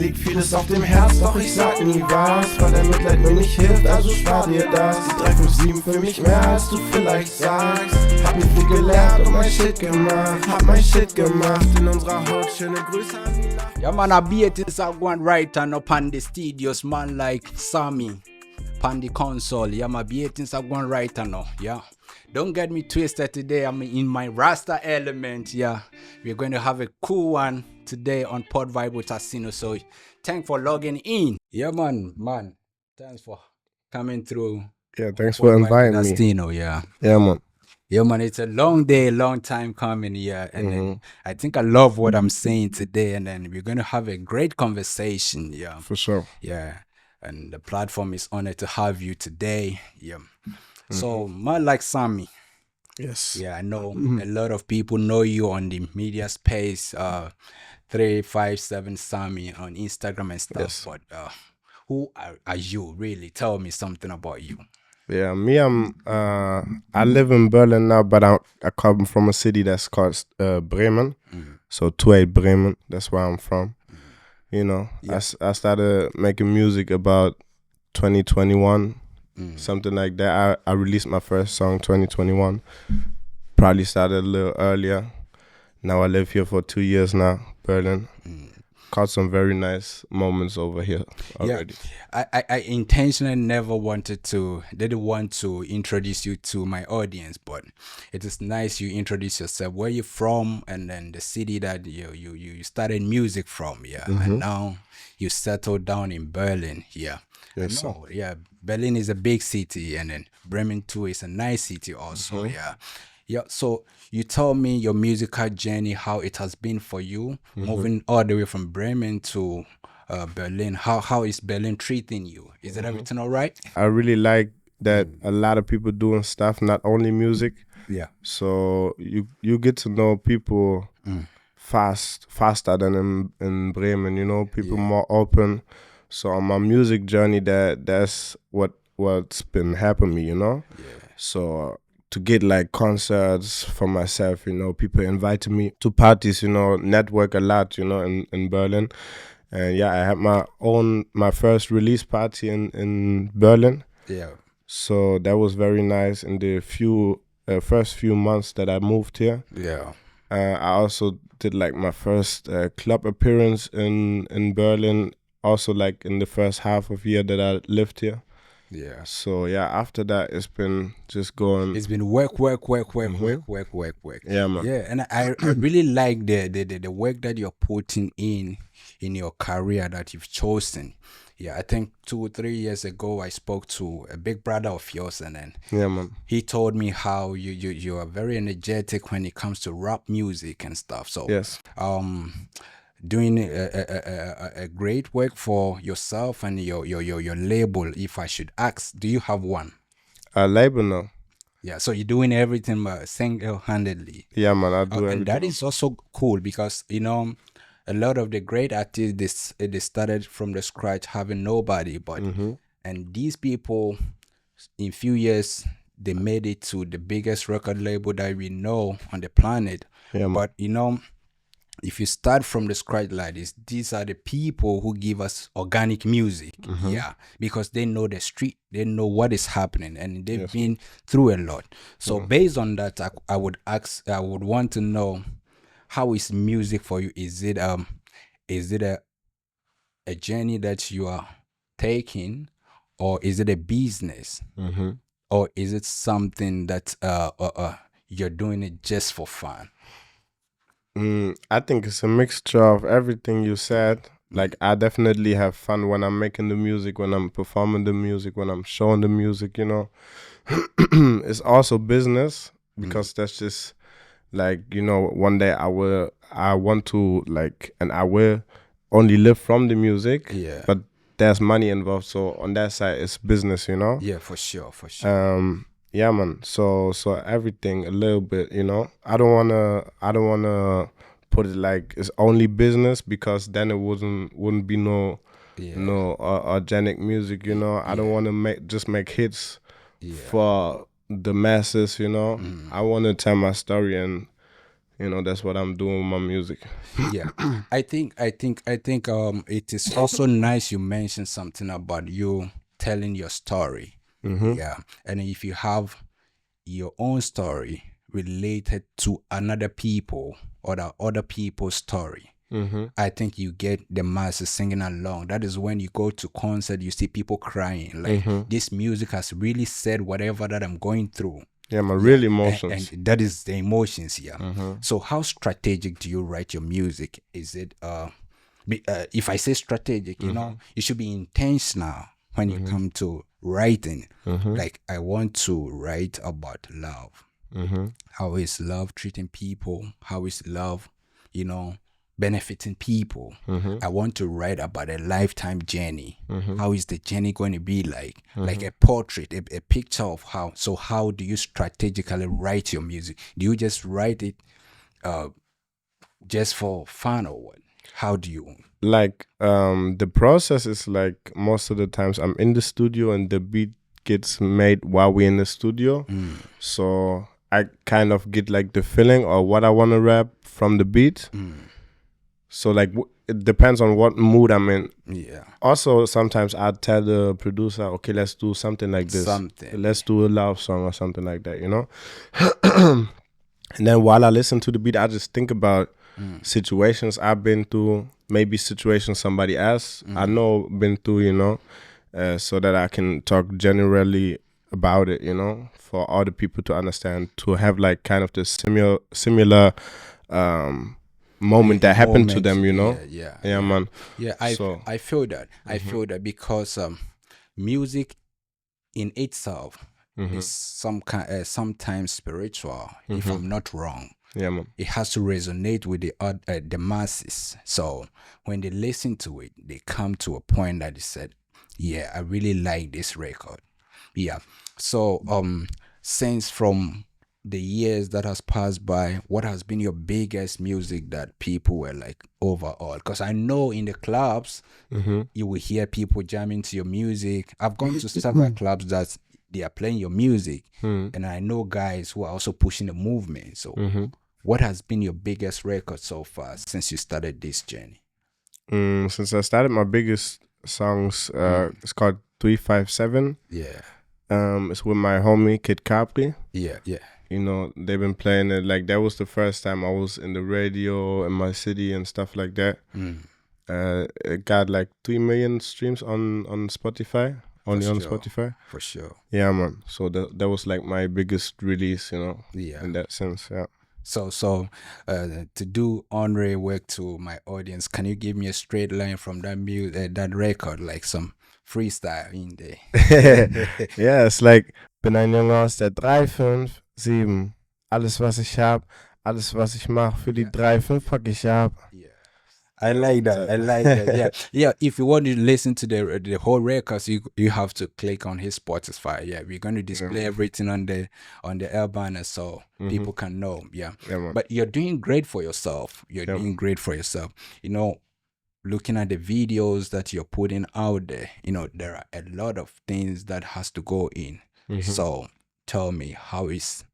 liegt vieles auf dem Herz, doch ich sag nie was, weil dein Mitleid mir nicht hilft, also spar dir das. Die 357 für mich mehr als du vielleicht sagst. Hab mir viel gelernt und mein Shit gemacht, hab mein Shit gemacht in unserer Haut. Schöne Grüße an die Nacht. Yeah, man, I beat it up one right and up on the studios, man, like Sammy, on the console. Yeah, my beatings are going right now. Yeah, don't get me twisted today. I'm in my Rasta element. Yeah, we're going to have a cool one today on PODVIBESWIDASINO. So, thanks for logging in. Yeah, man, thanks for coming through. Yeah, thanks for inviting me. Yeah. Yeah, man. It's a long day, long time coming. Yeah, and then I think I love what I'm saying today, and then we're gonna have a great conversation. Yeah, For sure. yeah, and the platform is honored to have you today. Yeah, so man, like Sammy. Yes. Yeah, I know a lot of people know you on the media space. 357 Sammy on Instagram and stuff. Yes. But who are you really? Tell me something about you. Yeah, me, I live in Berlin now, but I come from a city that's called Bremen. So 28 Bremen, that's where I'm from. You know, Yeah. I started making music about 2021, something like that. I released my first song 2021. Probably started a little earlier. Now I live here for 2 years now, Berlin. Caught some very nice moments over here already. Yeah, I intentionally didn't want to introduce you to my audience, but it is nice you introduce yourself, where you're from, and then the city that you started music from, yeah, and now you settled down in Berlin, yeah. Yes, I know, yeah, Berlin is a big city, and then Bremen too is a nice city also, yeah. Yeah, so you told me your musical journey, how it has been for you, moving all the way from Bremen to Berlin. How is Berlin treating you? Is it everything all right? I really like that a lot of people doing stuff, not only music. Yeah. So you get to know people faster than in Bremen, you know, people more open. So on my music journey, that's what's been helping me, you know. Yeah. So to get like concerts for myself, you know, people invited me to parties, you know, network a lot, you know, in Berlin. And yeah, I had my first release party in Berlin. Yeah. So that was very nice in the first few months that I moved here. Yeah. I also did like my first club appearance in Berlin, also like in the first half of year that I lived here. Yeah. So yeah, after that it's been just going. It's been work. Yeah, man. Yeah, and I really like the work that you're putting in your career that you've chosen. Yeah, I think 2 or 3 years ago I spoke to a big brother of yours, and then Yeah, man. he told me how you are very energetic when it comes to rap music and stuff. So Yes. doing a great work for yourself and your label. If I should ask, do you have one? Label now. Yeah, so you're doing everything single-handedly. Yeah, man. I do And everything. that is also cool because, you know, a lot of the great artists, they started from the scratch having nobody, but and these people in few years they made it to the biggest record label that we know on the planet. Yeah, man. But you know, if you start from the scratch like this, these are the people who give us organic music. Yeah, because they know the street, they know what is happening, and they've been through a lot. So based on that, I would want to know, how is music for you? Is it a journey that you are taking, or is it a business, or is it something that you're doing it just for fun? I think it's a mixture of everything you said. Like, I definitely have fun when I'm making the music, when I'm performing the music, when I'm showing the music, you know. It's also business, because that's just like, you know, one day I want to, like, and I will only live from the music. Yeah. But there's money involved, so on that side it's business, you know. Yeah, for sure. Yeah, man. So everything a little bit, you know. I don't wanna put it like it's only business, because then it wouldn't be no organic music, you know. I don't want to make hits for the masses, you know. I want to tell my story and, You know, that's what I'm doing with my music. Yeah, I think it is also nice you mentioned something about you telling your story. Yeah, and if you have your own story related to another people or the other people's story, I think you get the masses singing along. That is when you go to concert, you see people crying. Like this music has really said whatever that I'm going through. Yeah, my real emotions. And that is the emotions. Yeah. So how strategic do you write your music? Is it if I say strategic, you know, you should be intentional when you come to writing. Like I want to write about love. How is love treating people? How is love, you know, benefiting people? I want to write about a lifetime journey. How is the journey going to be like? Like a portrait, a picture of how. So how do you strategically write your music? Do you just write it just for fun or what? How do you? Like the process is like most of the times I'm in the studio and the beat gets made while we're in the studio. So I kind of get like the feeling or what I want to rap from the beat. So like it depends on what mood I'm in. Yeah. Also sometimes I tell the producer, okay, let's do something like this. Let's do a love song or something like that, you know. And then while I listen to the beat, I just think about situations I've been through, maybe situations somebody else I know been through, you know, so that I can talk generally about it, you know, for other people to understand, to have like kind of the similar moment that happened to them, you know. Yeah, man. Yeah, I feel that. I feel that because music in itself is sometimes spiritual, if I'm not wrong. Yeah, man. It has to resonate with the masses. So when they listen to it, they come to a point that they said, yeah, I really like this record. Yeah. So since from the years that has passed by, what has been your biggest music that people were like overall? Because I know in the clubs, you will hear people jamming to your music. I've gone to several clubs that they are playing your music, and I know guys who are also pushing the movement. So what has been your biggest record so far since you started this journey? Since I started, my biggest songs, it's called 357. Yeah. It's with my homie Kid Capri. Yeah. You know, they've been playing it. Like, that was the first time I was in the radio in my city and stuff like that. It got like 3 million streams on Spotify. On Spotify. For sure. Yeah, man. So that was like my biggest release, you know. Yeah. In that sense, yeah. So to do honorary work to my audience, can you give me a straight line from that record, like some freestyle in there? Yeah, it's like, bin ein Junge aus der 357. Alles, was ich hab, alles, was ich mach, für die 3-5 pack ich ab. Yeah. I like that. I like that. Yeah. If you want to listen to the whole records, you have to click on his Spotify. Yeah, we're going to display everything on the air banner so people can know. Yeah. But you're doing great for yourself. You're doing great for yourself. You know, looking at the videos that you're putting out there, you know, there are a lot of things that has to go in. So tell me, how is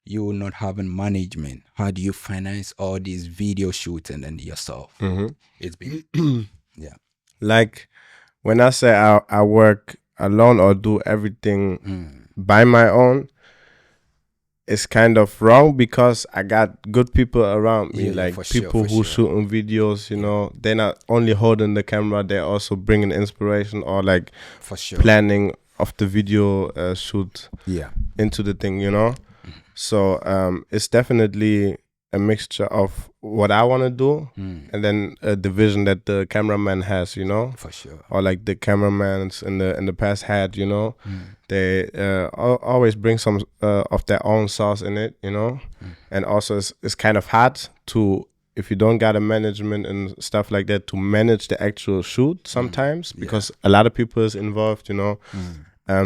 you not having management? How do you finance all these video shooting and yourself? It's been like when I say I work alone or do everything by my own, it's kind of wrong because I got good people around me, like people who shooting videos, you know. They're not only holding the camera, they're also bringing inspiration or like planning of the video shoot into the thing, you know. So it's definitely a mixture of what I want to do and then the vision that the cameraman has, you know. For sure. Or like the cameramans in the past had, you know. They always bring some of their own sauce in it, you know. And also it's kind of hard to, if you don't got a management and stuff like that, to manage the actual shoot sometimes because a lot of people is involved, you know.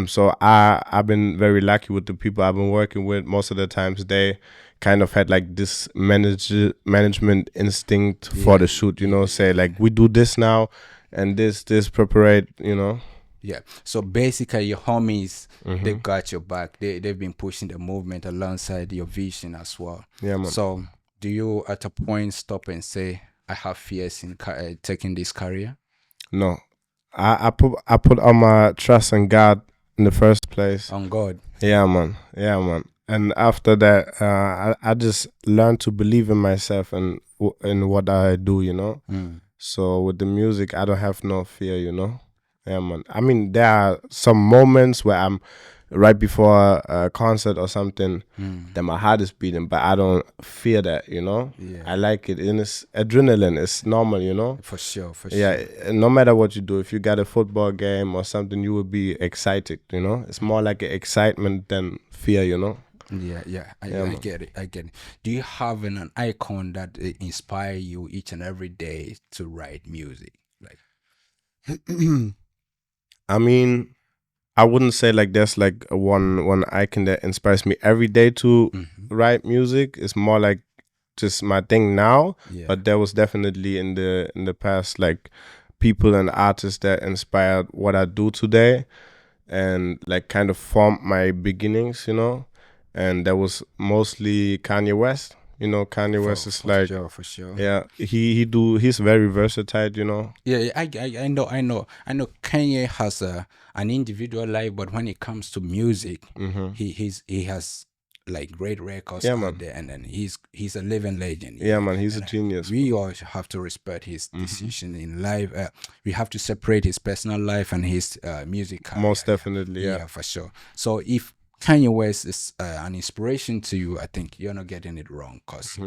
So I've been very lucky with the people I've been working with. Most of the times they kind of had like this management instinct for the shoot, you know, say like, we do this now and this preparate, you know. Yeah. So basically your homies, they got your back. They've been pushing the movement alongside your vision as well. Yeah, man. So do you at a point stop and say, I have fears in taking this career? No, I put all my trust in God in the first place. On God. Yeah, man. And after that, I just learned to believe in myself and in what I do, you know. So with the music, I don't have no fear, you know. Yeah, man. I mean, there are some moments where I'm right before a concert or something that my heart is beating, but I don't fear that, you know. Yeah. I like it, and it's adrenaline. It's normal, you know. For sure. Yeah, no matter what you do, if you got a football game or something, you will be excited, you know. It's more like an excitement than fear, you know. Yeah. I get it. Do you have an icon that inspire you each and every day to write music? Like, I mean, I wouldn't say like there's like one icon that inspires me every day to write music. It's more like just my thing now. Yeah. But there was definitely in the past like people and artists that inspired what I do today, and like kind of formed my beginnings, you know. And that was mostly Kanye West. You know, Kanye West is like, for sure. yeah, he's very versatile, you know. Yeah, I know. Kanye has an individual life, but when it comes to music, he has like great records out there, and then he's a living legend. Yeah, man, he's a genius. We all have to respect his decision in life. We have to separate his personal life and his music career. Most definitely, yeah, for sure. So if Kanye West is an inspiration to you, I think you're not getting it wrong, because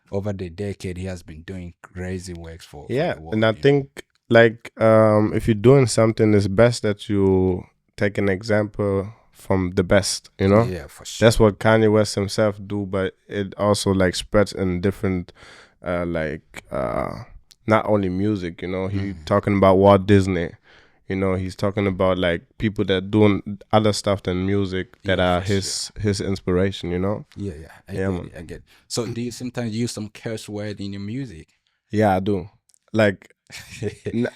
over the decade he has been doing crazy works for the world, and I think like if you're doing something, it's best that you take an example from the best, you know. Yeah, for sure. That's what Kanye West himself do, but it also like spreads in different not only music, you know. He talking about Walt Disney. You know, he's talking about like people that doing other stuff than music that are his inspiration, you know? Yeah. I get it. So do you sometimes use some curse word in your music? Yeah, I do. Like,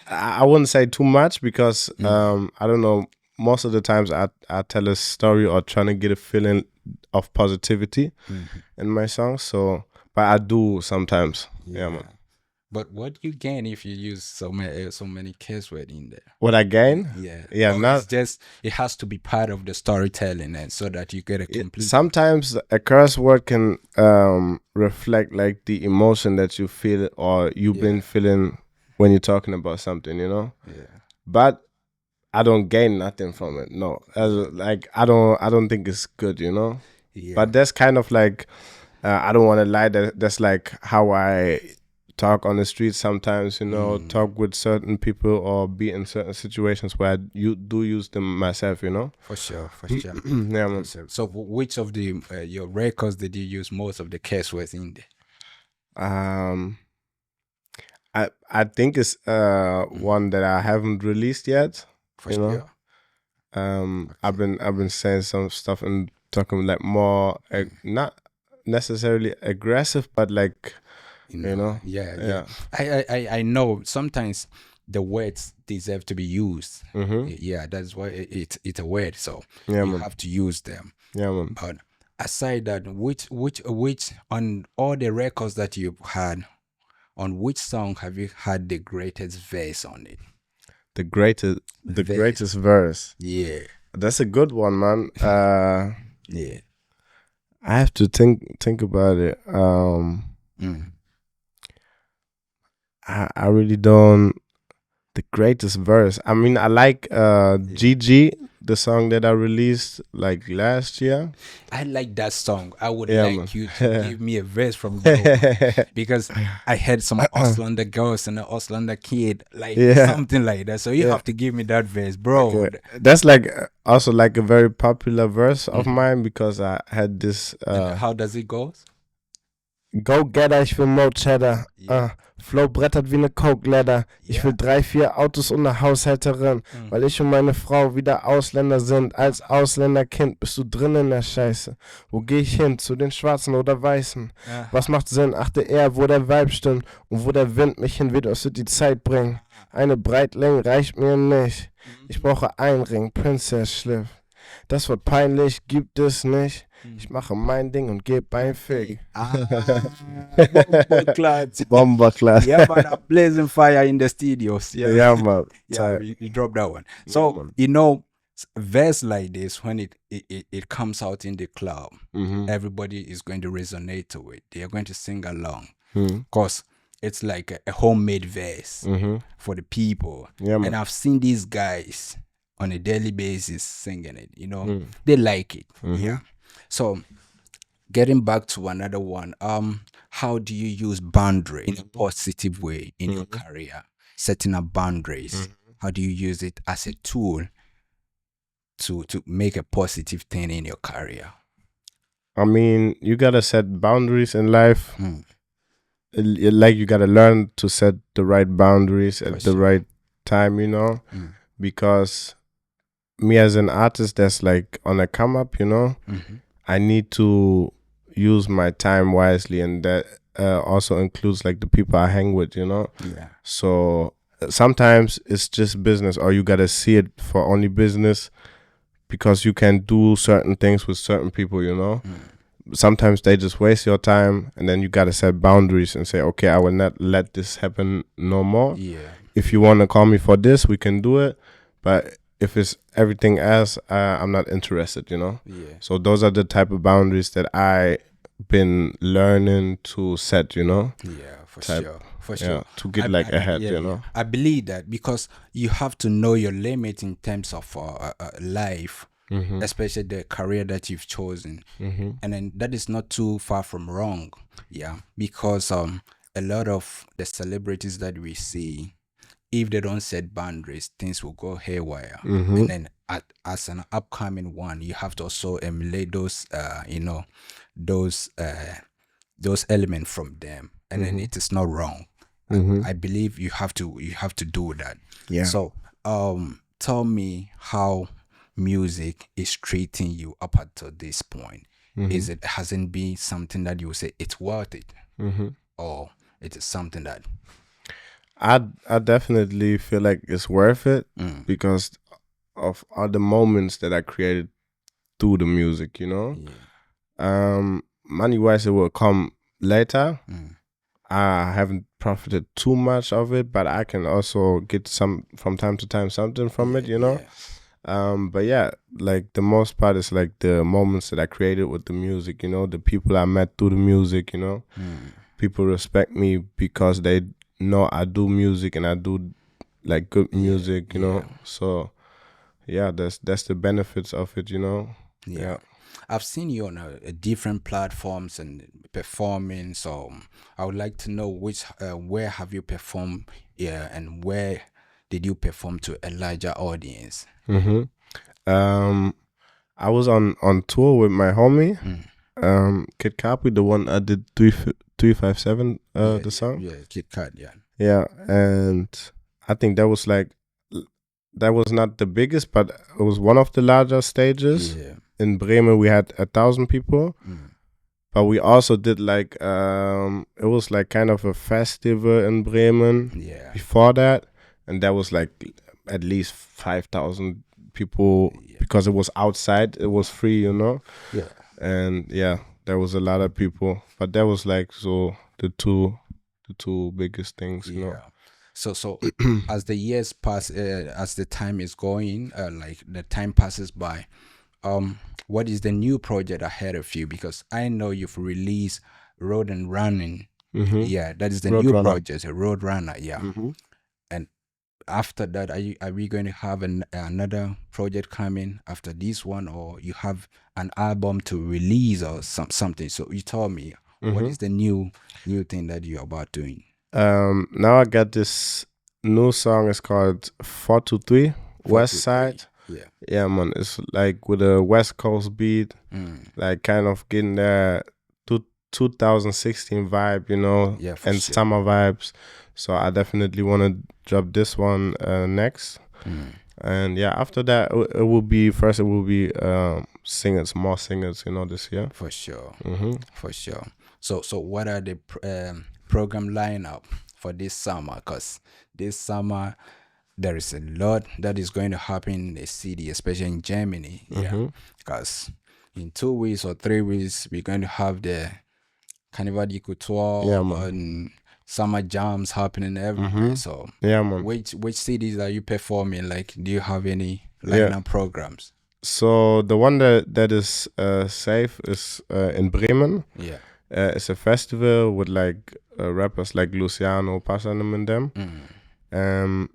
I wouldn't say too much because, I don't know, most of the times I tell a story or trying to get a feeling of positivity in my songs. So, but I do sometimes. Yeah, man. But what you gain if you use so many curse words in there? What I gain? Yeah. It's just, it has to be part of the storytelling, and so that you get a complete. Sometimes a curse word can reflect like the emotion that you feel or you've been feeling when you're talking about something, you know. Yeah. But I don't gain nothing from it. No, like I don't think it's good, you know. Yeah. But that's kind of like I don't want to lie. That's like how I talk on the street sometimes, you know, talk with certain people or be in certain situations where I do use them myself, you know. For sure. Yeah, man. So which of the your records did you use most of the curse words in there? I think it's one that I haven't released yet. For sure. I've been saying some stuff and talking like more not necessarily aggressive, but like, you know. Yeah. I know sometimes the words deserve to be used. Yeah, that's why it's a word, so you have to use them. Yeah, man. But aside that, which on all the records that you've had, on which song have you had the greatest verse on it? The greatest verse. Yeah, that's a good one, man. yeah, I have to think about it. I really don't. The greatest verse. I mean, I like GG, the song that I released like last year. I like that song. I would like you to give me a verse from Go, because I had some Auslander girls and an Auslander kid, like something like that. So you have to give me that verse, bro. Okay. That's like also like a very popular verse of mine, because I had this. How does it go? Go Getter, ich will Mo Cheddar. Flow brettert wie ne Coke-Ladder. Ich will 3, 4 Autos und ne Haushälterin. Weil ich und meine Frau wieder Ausländer sind. Als Ausländerkind bist du drin in der Scheiße. Wo geh ich hin? Zu den Schwarzen oder Weißen? Was macht Sinn? Achte eher, wo der Vibe stimmt. Und wo der Wind mich hinweht, was wird die Zeit bringen? Eine Breitling reicht mir nicht. Ich brauche einen Ring, Princess Schliff. Das wird peinlich, gibt es nicht. Ich mache mein Ding und gebe ein Fick. Bomberclad. Yeah, man, I'm blazing fire in the studios. Yeah, Yeah, man. yeah, you dropped that one. So you know, verse like this, when it comes out in the club, everybody is going to resonate to it. They are going to sing along, because it's like a homemade verse for the people. Yeah, man. And I've seen these guys on a daily basis singing it. You know, they like it. Yeah. So getting back to another one, how do you use boundary in a positive way in your career? Setting up boundaries. How do you use it as a tool to make a positive thing in your career? I mean, you gotta set boundaries in life. Like you gotta learn to set the right boundaries at the right time, you know, because me as an artist that's like on a come up, you know, I need to use my time wisely, and that also includes like the people I hang with, you know. Yeah. So sometimes it's just business, or you gotta see it for only business, because you can do certain things with certain people, you know. Sometimes they just waste your time, and then you gotta set boundaries and say, okay, I will not let this happen no more. Yeah. If you want to call me for this, we can do it, but if it's everything else, I'm not interested, you know. Yeah. So those are the type of boundaries that I been learning to set, you know. Yeah, for sure. To get ahead, you know. I believe that, because you have to know your limit in terms of life, especially the career that you've chosen, and then that is not too far from wrong. Yeah, because a lot of the celebrities that we see, if they don't set boundaries, things will go haywire. And then as an upcoming one, you have to also emulate those those elements from them, and then it is not wrong. I believe you have to do that. Yeah. So tell me how music is treating you up until this point. Hasn't been something that you say it's worth it, or it is something that I definitely feel like it's worth it because of all the moments that I created through the music, you know. Money wise, it will come later. I haven't profited too much of it, but I can also get some from time to time, something from it, you know. But yeah, like the most part is like the moments that I created with the music, you know, the people I met through the music, you know. People respect me because they know I do music, and I do like good music, you know. So yeah, that's the benefits of it, you know. Yeah. I've seen you on different platforms and performing, so I would like to know where have you performed, and where did you perform to a larger audience? I was on tour with my homie, Kid Capri, the one I did 357 the song. Yeah, Kid Kat, Yeah, and I think that was not the biggest, but it was one of the larger stages. Yeah. In Bremen, we had 1,000 people, but we also did like it was like kind of a festival in Bremen before that, and that was like at least 5,000 people because it was outside, it was free, you know. Yeah. And yeah, there was a lot of people, but that was like the two biggest things, you know. So as the years pass, as the time is going, like the time passes by, what is the new project ahead of you? Because I know you've released Road and Running. Yeah, that is the new project, a Road Runner. Yeah. And after that, are we going to have another project coming after this one, or you have an album to release or something? So you told me, what is the new thing that you're about doing? Now I got this new song. It's called 423 West Side. Yeah, man. It's like with a West Coast beat, like kind of getting that 2016 vibe, you know, and summer vibes. So I definitely want to drop this one next. And yeah, after that, it will be singers, more singers, you know, this year. For sure. For sure. So what are the program lineup for this summer? Because this summer there is a lot that is going to happen in the city, especially in Germany. Yeah, because in 2 weeks or 3 weeks, we're going to have the Carnival de Couture Yeah, man. and summer jams happening everywhere. So Yeah, man. which cities are you performing? Like, do you have any lineup programs? So the one that is safe is in Bremen. Yeah. It's a festival with like rappers like Luciano, Passanem and them.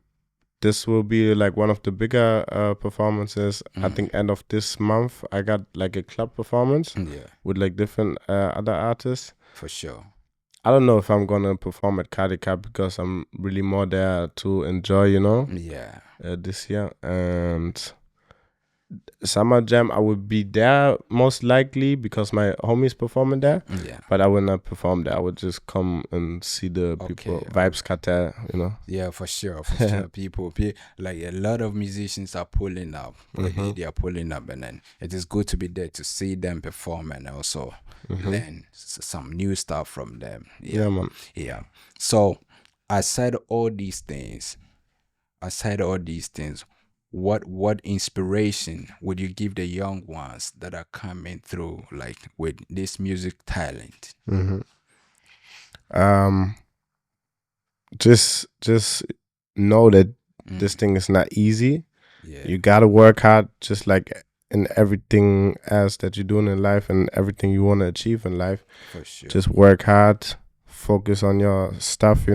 This will be like one of the bigger performances. I think end of this month I got like a club performance with like different other artists. For sure. I don't know if I'm gonna perform at Cardica because I'm really more there to enjoy, Yeah. this year. And Summer Jam, I would be there most likely because my homies performing there. Yeah. But I will not perform there. I would just come and see the people. Vibes Cartel, Yeah, for sure. For sure. People, like a lot of musicians are pulling up. They are pulling up, and then it is good to be there to see them perform and also learn some new stuff from them. Yeah, man. Yeah. So, aside all these things, what inspiration would you give the young ones that are coming through, like with this music talent? Just know that this thing is not easy. Yeah. You gotta work hard, just like in everything else that you're doing in life and everything you want to achieve in life. For sure. Just work hard, focus on your stuff,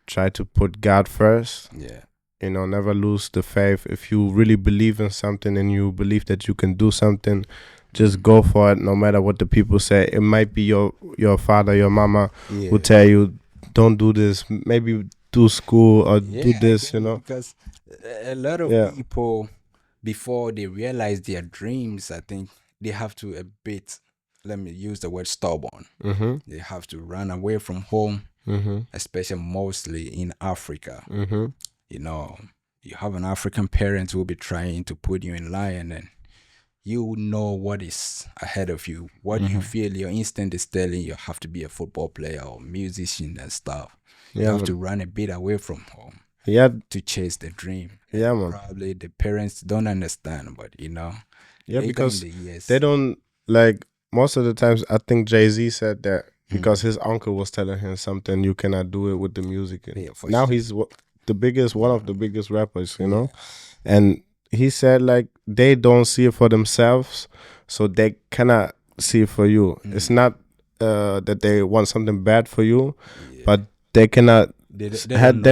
Try to put God first. Yeah. Never lose the faith. If you really believe in something and you believe that you can do something, just go for it, no matter what the people say. It might be your father, your mama will tell you, don't do this. Maybe do school or do this, Because a lot of people, before they realize their dreams, I think they have to let me use the word stubborn. They have to run away from home, especially mostly in Africa. You have an African parent who will be trying to put you in line, and you know what is ahead of you. What you feel, your instinct is telling you have to be a football player or musician and stuff. You have to run a bit away from home to chase the dream. Yeah, man. Probably the parents don't understand, but Yeah, because they don't, like, most of the times I think Jay-Z said that because his uncle was telling him something, you cannot do it with the music. Now he's one of the biggest rappers, and he said like they don't see it for themselves, so they cannot see it for you. It's not that they want something bad for you, but they cannot. They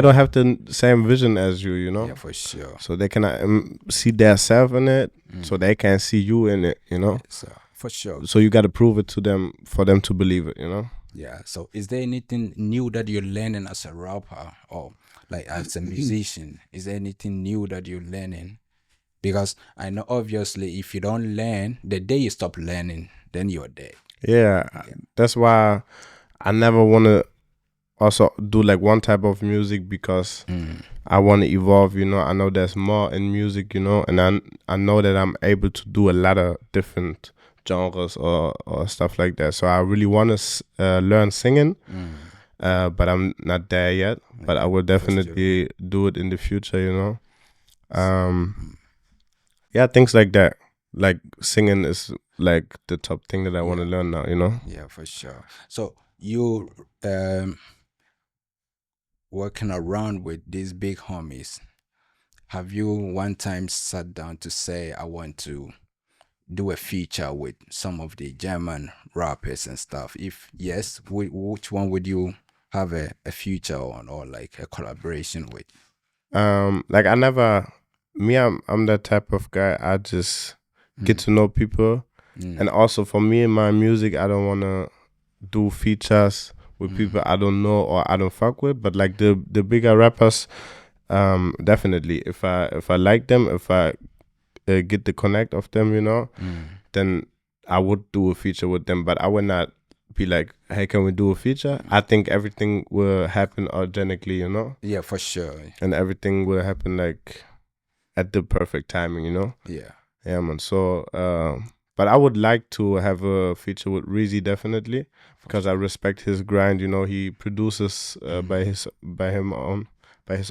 don't have the same vision as you, Yeah, for sure. So they cannot see their self in it, so they can see you in it, So, for sure. So you got to prove it to them for them to believe it, Yeah. So, is there anything new that you're learning as a rapper or like as a musician? Is there anything new that you're learning? Because I know obviously if you don't learn, the day you stop learning, then you're dead. Yeah. That's why I never want to also do like one type of music because I want to evolve, I know there's more in music, and I know that I'm able to do a lot of different genres or stuff like that. So I really want to learn singing, but I'm not there yet. But I will definitely do it in the future, Yeah, things like that. Like singing is like the top thing that I want to learn now, Yeah, for sure. So you working around with these big homies, have you one time sat down to say, I want to do a feature with some of the German rappers and stuff? If yes, which one would you have a feature on or like a collaboration with? Like I'm that type of guy. I just get to know people, and also for me in my music, I don't want to do features with people I don't know or I don't fuck with. But like the bigger rappers, definitely. If I like them, if I get the connect of them, then I would do a feature with them. But I would not be like, hey, can we do a feature? I think everything will happen organically, Yeah, for sure. And everything will happen like at the perfect timing, Yeah. Yeah, man. So, but I would like to have a feature with Reezy, definitely, because I respect his grind. He produces by his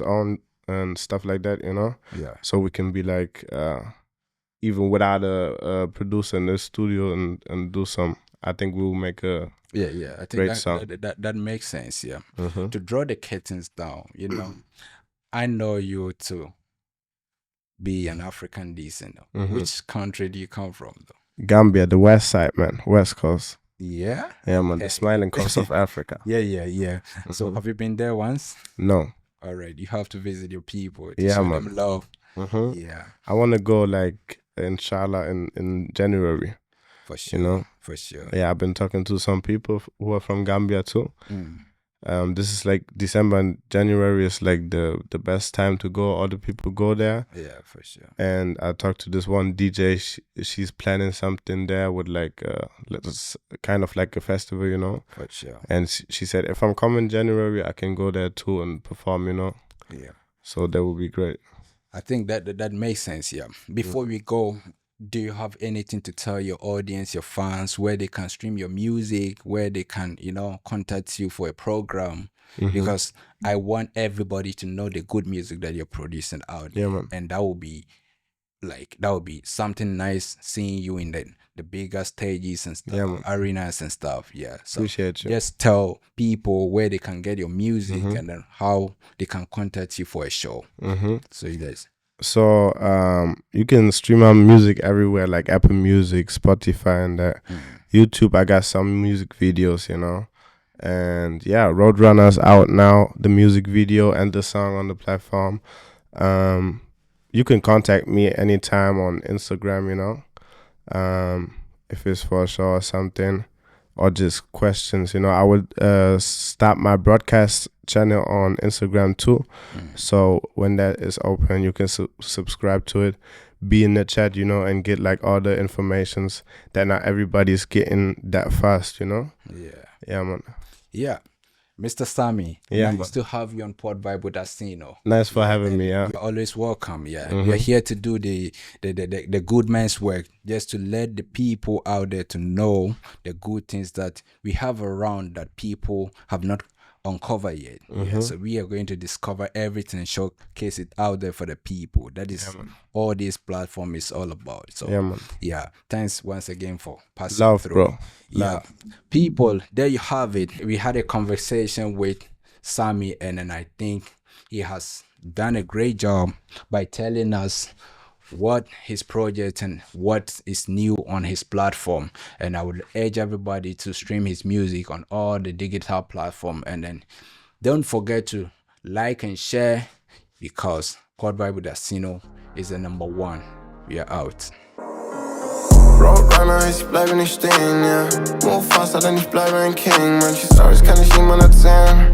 own and stuff like that. Yeah. So we can be like even without a producer in the studio and do some, I think we'll make a Yeah. I think great song. that makes sense. Yeah. Mhm. To draw the curtains down, you know, I know you to be an African descent. Which country do you come from, though? Gambia, the west side, man, west coast. Yeah. Yeah, man, the smiling coast of Africa. Yeah. So have you been there once? No. All right, you have to visit your people to Yeah, show man. them love. Mhm. Yeah, I want to go like inshallah in January. for sure. You know. For sure. Yeah, I've been talking to some people who are from Gambia too. Mm. This is like December and January is like the best time to go. All the people go there. Yeah, for sure. And I talked to this one DJ. She's planning something there with like kind of like a festival, you know. For sure. And she said if I'm coming January, I can go there too and perform, you know. Yeah. So that would be great. I think that makes sense. Yeah. Before we go, do you have anything to tell your audience, your fans, where they can stream your music, where they can, you know, contact you for a program? Because I want everybody to know the good music that you're producing out there. Yeah, man. And that would be something nice seeing you in the bigger stages and stuff, Yeah, man. arenas and stuff. Yeah. So Appreciate you. just tell people where they can get your music and then how they can contact you for a show. So you guys. So you can stream our music everywhere, like Apple Music, Spotify, and that. YouTube, I got some music videos, you know. And yeah, Roadrunner's out now, the music video and the song on the platform. You can contact me anytime on Instagram, you know, if it's for a show or something, or just questions, you know. I would start my broadcast channel on Instagram too. So when that is open, you can subscribe to it, be in the chat, you know, and get like all the informations that not everybody's getting that fast, you know. Yeah, man. Yeah. Mr. Sammy, Yeah, nice man. to have you on PODVIBESWIDASINO. Nice for having me. Yeah, You're always welcome. Yeah, we are here to do the good man's work, just to let the people out there to know the good things that we have around that people have not uncovered yet. Yeah, so we are going to discover everything and showcase it out there for the people. That is all this platform is all about. So yeah, man. yeah, thanks once again for passing Love, through. bro. Yeah, people, there you have it. We had a conversation with Sammy, and then I think he has done a great job by telling us what his project and what is new on his platform. And I would urge everybody to stream his music on all the digital platform, and then don't forget to like and share, because PODVIBESWIDASINO is the #1. We are out. Roadrunner, ich bleibe nicht stehen, ja. Move faster, denn ich bleibe ein King. Manche Stories kann ich niemandem erzählen.